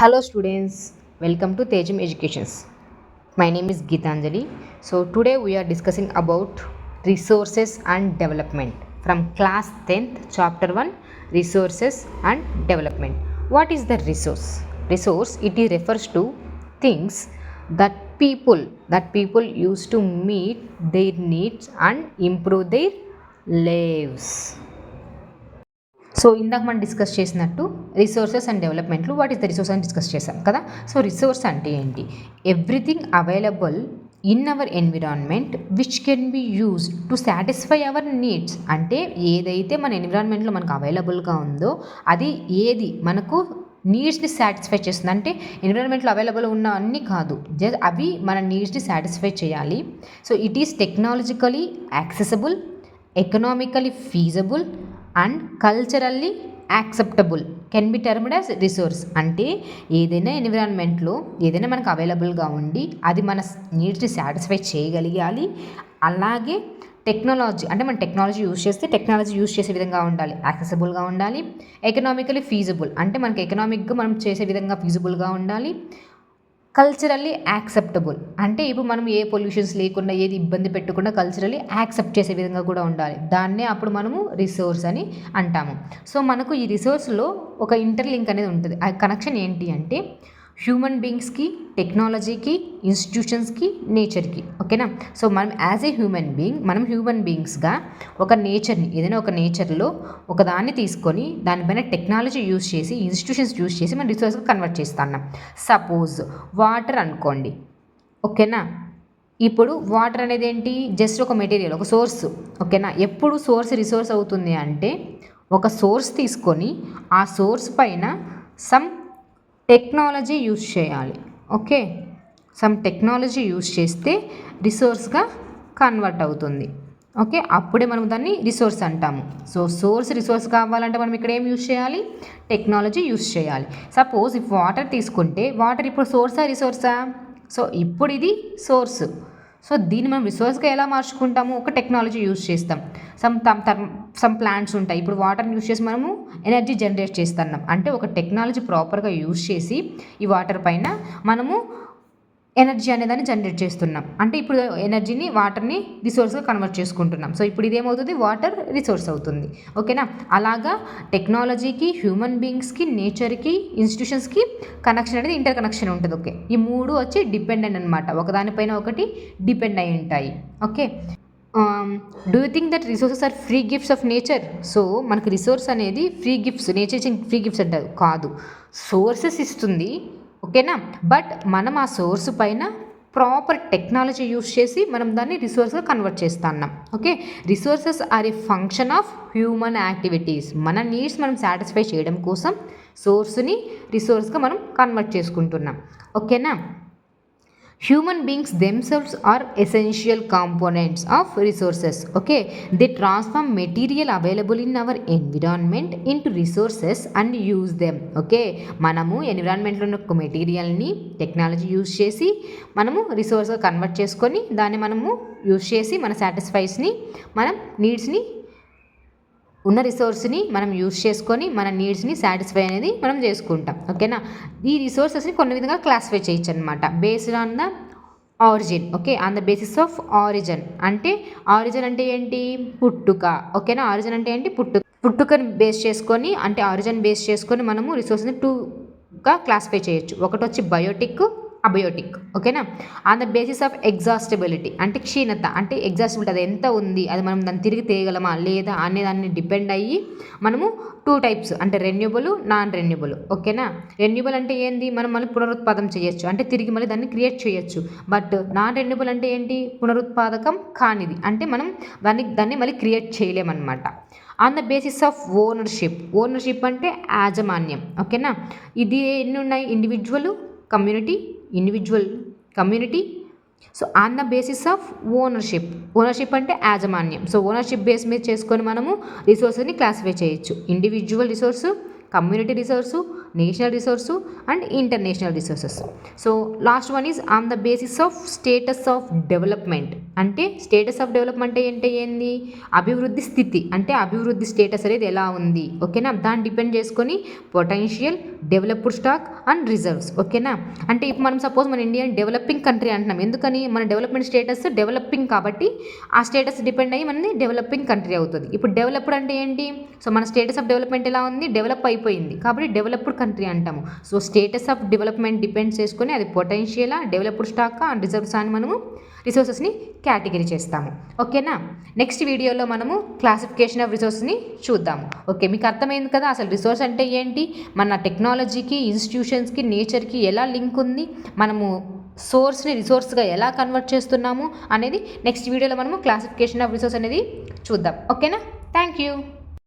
Hello students, welcome to Tejam Educations. My name is Geetanjali. So today we are discussing about resources and development from class 10th chapter 1 resources and development. What is the resource? Resource it refers to things that people use to meet their needs and improve their lives. So ఇందాక మనం discuss చేసినట్టు resources and డెవలప్మెంట్లో what is the resource అని discuss చేసాం కదా. So resource అంటే ఏంటి? Everything available in our environment which can be use to satisfy our needs. అంటే ఏదైతే మన ఎన్విరాన్మెంట్లో మనకు అవైలబుల్గా ఉందో అది ఏది మనకు నీడ్స్ని సాటిస్ఫై చేస్తుంది. అంటే ఎన్విరాన్మెంట్లో అవైలబుల్ ఉన్న అన్నీ కాదు, జస్ట్ అవి మన నీడ్స్ని సాటిస్ఫై చేయాలి. So it is technologically accessible, economically feasible and culturally acceptable can be termed as resource. అంటే ఏదైనా ఎన్విరాన్మెంట్లో ఏదైనా మనకు అవైలబుల్గా ఉండి అది మన నీడ్స్ని సాటిస్ఫై చేయగలిగాలి. అలాగే టెక్నాలజీ అంటే మనం టెక్నాలజీ యూజ్ చేస్తే టెక్నాలజీ యూజ్ చేసే విధంగా ఉండాలి, యాక్సెసిబుల్గా ఉండాలి. ఎకనామికలీ ఫీజిబుల్ అంటే మనకి ఎకనామిక్గా మనం చేసే విధంగా ఫీజిబుల్గా ఉండాలి. కల్చరల్లీ యాక్సెప్టబుల్ అంటే ఇప్పుడు మనం ఏ పొల్యూషన్స్ లేకుండా ఏది ఇబ్బంది పెట్టకుండా కల్చరల్లీ యాక్సెప్ట్ చేసే విధంగా కూడా ఉండాలి. దాన్నే అప్పుడు మనము రిసోర్స్ అని అంటాము. సో మనకు ఈ రిసోర్స్లో ఒక ఇంటర్లింక్ అనేది ఉంటుంది. ఆ కనెక్షన్ ఏంటి అంటే హ్యూమన్ బీయింగ్స్కి, టెక్నాలజీకి, ఇన్స్టిట్యూషన్స్కి, నేచర్కి. ఓకేనా. సో మనం యాజ్ ఏ హ్యూమన్ బీయింగ్ మనం హ్యూమన్ బీయింగ్స్గా ఒక నేచర్ని ఏదైనా ఒక నేచర్లో ఒకదాన్ని తీసుకొని దానిపైన టెక్నాలజీ యూజ్ చేసి ఇన్స్టిట్యూషన్స్ యూజ్ చేసి మనం రిసోర్స్గా కన్వర్ట్ చేస్తున్నాం. సపోజ్ వాటర్ అనుకోండి. ఓకేనా. ఇప్పుడు వాటర్ అనేది ఏంటి? జస్ట్ ఒక మెటీరియల్, ఒక సోర్స్. ఓకేనా. ఎప్పుడు సోర్స్ రిసోర్స్ అవుతుంది అంటే ఒక సోర్స్ తీసుకొని ఆ సోర్స్ పైన సమ్ టెక్నాలజీ యూజ్ చేయాలి. ఓకే. సమ్ టెక్నాలజీ యూజ్ చేస్తే రిసోర్స్గా కన్వర్ట్ అవుతుంది. ఓకే. అప్పుడే మనం దాన్ని రిసోర్స్ అంటాము. సో రిసోర్స్ కావాలంటే మనం ఇక్కడ ఏం యూజ్ చేయాలి? టెక్నాలజీ యూజ్ చేయాలి. సపోజ్ ఇఫ్ వాటర్ తీసుకుంటే వాటర్ ఇప్పుడు సోర్సా రిసోర్సా? సో ఇప్పుడు ఇది సోర్స్. సో దీన్ని మనం రిసోర్స్గా ఎలా మార్చుకుంటాము? ఒక టెక్నాలజీ యూజ్ చేస్తాం. సమ్ ప్లాంట్స్ ఉంటాయి. ఇప్పుడు వాటర్ని యూజ్ చేసి మనము ఎనర్జీ జనరేట్ చేస్తున్నాం. అంటే ఒక టెక్నాలజీ ప్రాపర్గా యూజ్ చేసి ఈ వాటర్ పైన మనము ఎనర్జీ అనేదాన్ని జనరేట్ చేస్తున్నాం. అంటే ఇప్పుడు ఎనర్జీని వాటర్ని రిసోర్స్గా కన్వర్ట్ చేసుకుంటున్నాం. సో ఇప్పుడు ఇదేమవుతుంది? వాటర్ రిసోర్స్ అవుతుంది. ఓకేనా. అలాగా టెక్నాలజీకి, హ్యూమన్ బీయింగ్స్కి, నేచర్కి, ఇన్స్టిట్యూషన్స్కి కనెక్షన్ అనేది ఇంటర్ కనెక్షన్ ఉంటుంది. ఓకే. ఈ మూడు వచ్చి డిపెండెంట్ అనమాట, ఒకదానిపైన ఒకటి డిపెండ్ అయి ఉంటాయి. Okay. Do you think that resources are free gifts of nature? So మనకు రిసోర్స్ అనేది ఫ్రీ గిఫ్ట్స్, నేచర్ ఇచ్చిన ఫ్రీ గిఫ్ట్స్ అంటారు కాదు, సోర్సెస్ ఇస్తుంది. ఓకేనా. బట్ మనం ఆ సోర్స్ పైన ప్రాపర్ టెక్నాలజీ యూజ్ చేసి మనం దాన్ని రిసోర్స్గా కన్వర్ట్ చేస్తున్నాం. Okay. Resources are a function of human activities. మన నీడ్స్ మనం సాటిస్ఫై చేయడం కోసం సోర్స్ని రిసోర్స్గా మనం కన్వర్ట్ చేసుకుంటున్నాం. ఓకేనా. Human beings themselves are essential components of resources. Okay, they transform material available in our environment into resources and use them. Okay, మనము ఎన్విరాన్మెంట్లో ఉన్న ఒక మెటీరియల్ని టెక్నాలజీ యూజ్ చేసి మనము రిసోర్స్గా కన్వర్ట్ చేసుకొని దాన్ని మనము యూజ్ చేసి మన సాటిస్ఫైస్ని, మనం నీడ్స్ని, ఉన్న రిసోర్స్ని మనం యూజ్ చేసుకొని మన నీడ్స్ని సాటిస్ఫై అనేది మనం చేసుకుంటాం. ఓకేనా. ఈ రిసోర్సెస్ని కొన్ని విధంగా క్లాసిఫై చేయొచ్చు అనమాట based on the origin. Okay. On the basis of origin. అంటే ఆరిజిన్ అంటే ఏంటి? పుట్టుక. ఓకేనా. ఆరిజిన్ అంటే ఏంటి? పుట్టుకని బేస్ చేసుకొని, అంటే ఆరిజిన్ బేస్ చేసుకొని మనము రిసోర్స్ని టూగా క్లాసిఫై చేయొచ్చు. ఒకటి వచ్చి బయోటిక్, అబయోటిక్. ఓకేనా. ఆన్ ద బేసిస్ ఆఫ్ ఎగ్జాస్టబిలిటీ అంటే క్షీణత, అంటే ఎగ్జాస్టబిలిటీ అది ఎంత ఉంది, అది మనం దాన్ని తిరిగి తేయగలమా లేదా అనే దాన్ని డిపెండ్ అయ్యి మనము టూ టైప్స్, అంటే రెన్యూబుల్, నాన్ రెన్యూబుల్. ఓకేనా. రెన్యూబుల్ అంటే ఏంది? మనం మళ్ళీ పునరుత్పాదం చేయొచ్చు, అంటే తిరిగి మళ్ళీ దాన్ని క్రియేట్ చేయొచ్చు. బట్ నాన్ రెన్యూబుల్ అంటే ఏంటి? పునరుత్పాదకం కానిది, అంటే మనం దాన్ని మళ్ళీ క్రియేట్ చేయలేమన్నమాట. On the basis of ownership అంటే యాజమాన్యం. ఓకేనా. ఇది ఎన్ని ఉన్నాయి? Community, community. So on the basis of ownership అంటే యాజమాన్యం. సో ఓనర్షిప్ బేస్ మీద చేసుకొని మనము రిసోర్స్ని క్లాసిఫై చేయొచ్చు. Individual resource, community resource, national resource and international resources. So last one is on the basis of status of development. అంటే status of development అంటే ఏంది? అభివృద్ధి స్థితి, అంటే అభివృద్ధి స్టేటస్ అనేది ఎలా ఉంది, ఓకేనా? దాన్ని డిపెండ్ చేసుకొని potential, developed stock and reserves, ఓకేనా? అంటే ఇప్పుడు మనం సపోజ్ మన ఇండియా డెవలపింగ్ కంట్రీ అంటున్నాం. ఎందుకని? మన డెవలప్మెంట్ స్టేటస్ డెవలపింగ్ కాబట్టి ఆ స్టేటస్ డిపెండ్ అయ్యి మనది డెవలపింగ్ కంట్రీ అవుతుంది. ఇప్పుడు డెవలప్డ్ అంటే ఏంటి? సో మన స్టేటస్ ఆఫ్ డెవలప్మెంట్ ఎలా ఉంది? డెవలప్ అయిపోయింది కాబట్టి డెవలప్డ్ కంట్రీ అంటాము. So status of development depends చేసుకొని అది పొటెన్షియలా, డెవలప్డ్ స్టాకా, రిజర్వ్స్ అని మనము రిసోర్సెస్ని కేటగిరీ చేస్తాము, ఓకేనా? నెక్స్ట్ వీడియోలో మనము క్లాసిఫికేషన్ ఆఫ్ రిసోర్స్ని చూద్దాము. ఓకే, మీకు అర్థమైంది కదా అసలు రిసోర్స్ అంటే ఏంటి, మన టెక్నాలజీకి, ఇన్స్టిట్యూషన్స్కి, నేచర్కి ఎలా లింక్ ఉంది, మనము సోర్స్ని రిసోర్స్గా ఎలా కన్వర్ట్ చేస్తున్నాము అనేది నెక్స్ట్ వీడియోలో మనము క్లాసిఫికేషన్ ఆఫ్ రిసోర్స్ అనేది చూద్దాం, ఓకేనా? Thank you.